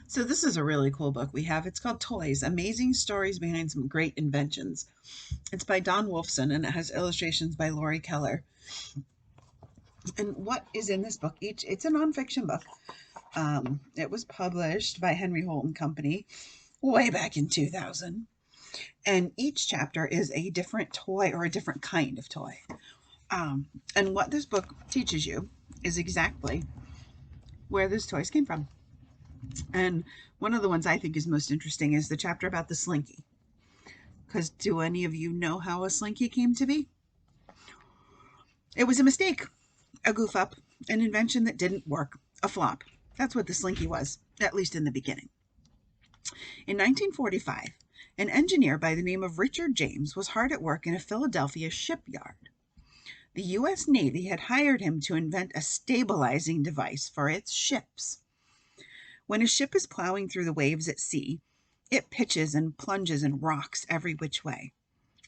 So this is a really cool book we have. It's called Toys, Amazing Stories Behind Some Great Inventions. It's by Don Wulffson and it has illustrations by Laurie Keller. And what is in this book? It's a nonfiction book. It was published by Henry Holt and Company way back in 2000. And each chapter is a different toy or a different kind of toy. And what this book teaches you is exactly where those toys came from. And one of the ones I think is most interesting is the chapter about the Slinky. Because do any of you know how a Slinky came to be? It was a mistake, a goof up, an invention that didn't work, a flop. That's what the Slinky was, at least in the beginning. In 1945, an engineer by the name of Richard James was hard at work in a Philadelphia shipyard. The U.S. Navy had hired him to invent a stabilizing device for its ships. When a ship is plowing through the waves at sea, it pitches and plunges and rocks every which way.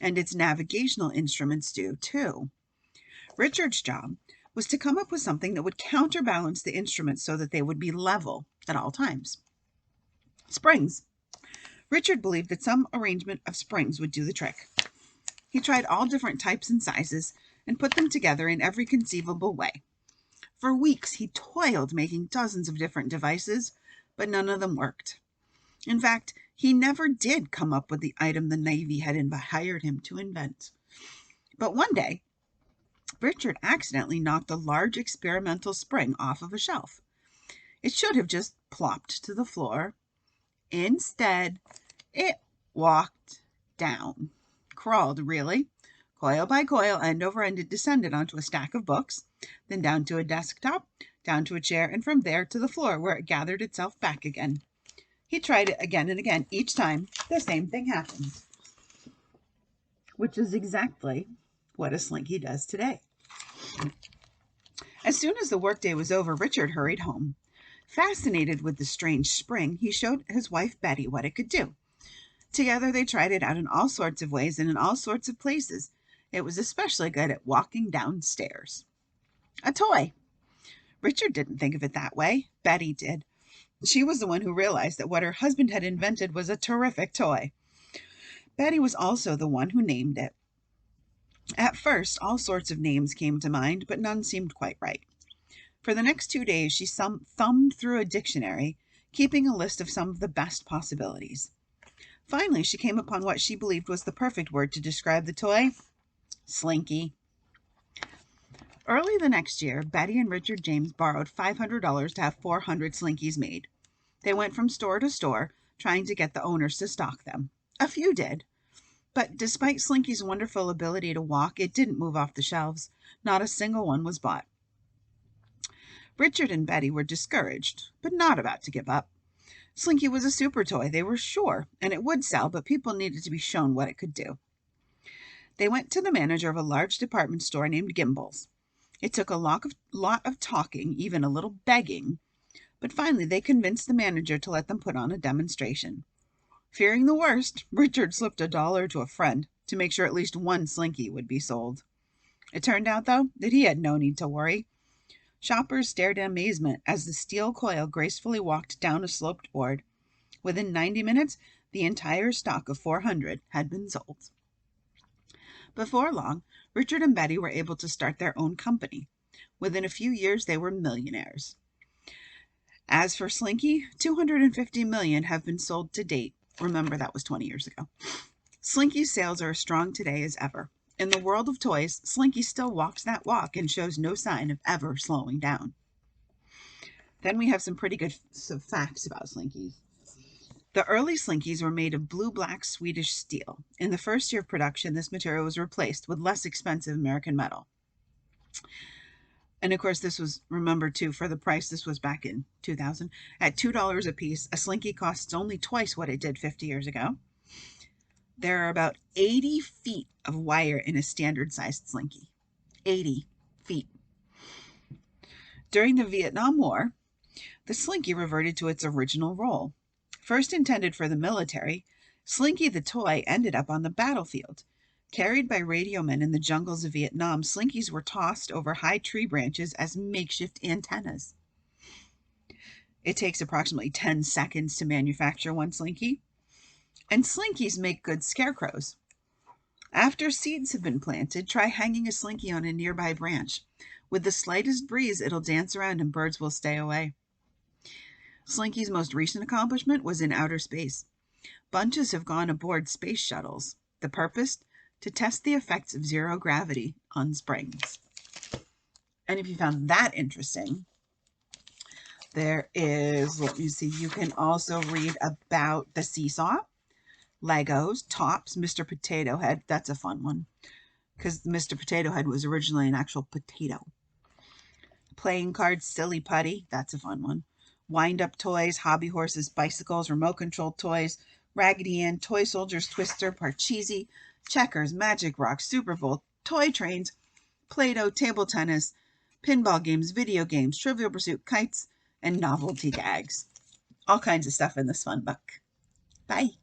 And its navigational instruments do too. Richard's job was to come up with something that would counterbalance the instruments so that they would be level at all times. Springs. Richard believed that some arrangement of springs would do the trick. He tried all different types and sizes and put them together in every conceivable way. For weeks, he toiled making dozens of different devices, but none of them worked. In fact, he never did come up with the item the Navy had hired him to invent. But one day, Richard accidentally knocked a large experimental spring off of a shelf. It should have just plopped to the floor. Instead, it walked down. Crawled, really. Coil by coil, end over end, it descended onto a stack of books, then down to a desktop, down to a chair, and from there to the floor, where it gathered itself back again. He tried it again and again. Each time, the same thing happened, which is exactly what a Slinky does today. As soon as the workday was over, Richard hurried home. Fascinated with the strange spring, he showed his wife Betty what it could do. Together, they tried it out in all sorts of ways and in all sorts of places. It was especially good at walking downstairs. A toy. Richard didn't think of it that way. Betty did. She was the one who realized that what her husband had invented was a terrific toy. Betty was also the one who named it. At first, all sorts of names came to mind, but none seemed quite right. For the next 2 days, she thumbed through a dictionary, keeping a list of some of the best possibilities. Finally, she came upon what she believed was the perfect word to describe the toy: Slinky. Early the next year, Betty and Richard James borrowed $500 to have 400 Slinkies made. They went from store to store, trying to get the owners to stock them. A few did. But despite Slinky's wonderful ability to walk, it didn't move off the shelves. Not a single one was bought. Richard and Betty were discouraged, but not about to give up. Slinky was a super toy, they were sure, and it would sell, but people needed to be shown what it could do. They went to the manager of a large department store named Gimbel's. It took a lot of talking, even a little begging, but finally they convinced the manager to let them put on a demonstration. Fearing the worst, Richard slipped $1 to a friend to make sure at least one Slinky would be sold. It turned out, though, that he had no need to worry. Shoppers stared in amazement as the steel coil gracefully walked down a sloped board. Within 90 minutes, the entire stock of 400 had been sold. Before long, Richard and Betty were able to start their own company. Within a few years, they were millionaires. As for Slinky, 250 million have been sold to date. Remember, that was 20 years ago. Slinky's sales are as strong today as ever. In the world of toys, Slinky still walks that walk and shows no sign of ever slowing down. Then we have some pretty good facts about Slinkies. The early Slinkies were made of blue-black Swedish steel. In the first year of production, this material was replaced with less expensive American metal. And of course, this was, remember too, for the price, this was back in 2000. At $2 a piece, a Slinky costs only twice what it did 50 years ago. There are about 80 feet of wire in a standard-sized Slinky. 80 feet. During the Vietnam War, the Slinky reverted to its original role. First intended for the military, Slinky the toy ended up on the battlefield. Carried by radio men in the jungles of Vietnam, Slinkies were tossed over high tree branches as makeshift antennas. It takes approximately 10 seconds to manufacture one Slinky. And Slinkies make good scarecrows. After seeds have been planted, try hanging a Slinky on a nearby branch. With the slightest breeze, it'll dance around and birds will stay away. Slinky's most recent accomplishment was in outer space. Bunches have gone aboard space shuttles. The purpose? To test the effects of zero gravity on springs. And if you found that interesting, there is, let me see, you can also read about the seesaw, Legos, Tops, Mr. Potato Head. That's a fun one because Mr. Potato Head was originally an actual potato. Playing cards, Silly Putty. That's a fun one. Wind-up toys, hobby horses, bicycles, remote-controlled toys, Raggedy Ann, Toy Soldiers, Twister, Parcheesi, Checkers, Magic Rock, Super Bowl, toy trains, Play-Doh, table tennis, pinball games, video games, Trivial Pursuit, kites, and novelty gags. All kinds of stuff in this fun book. Bye.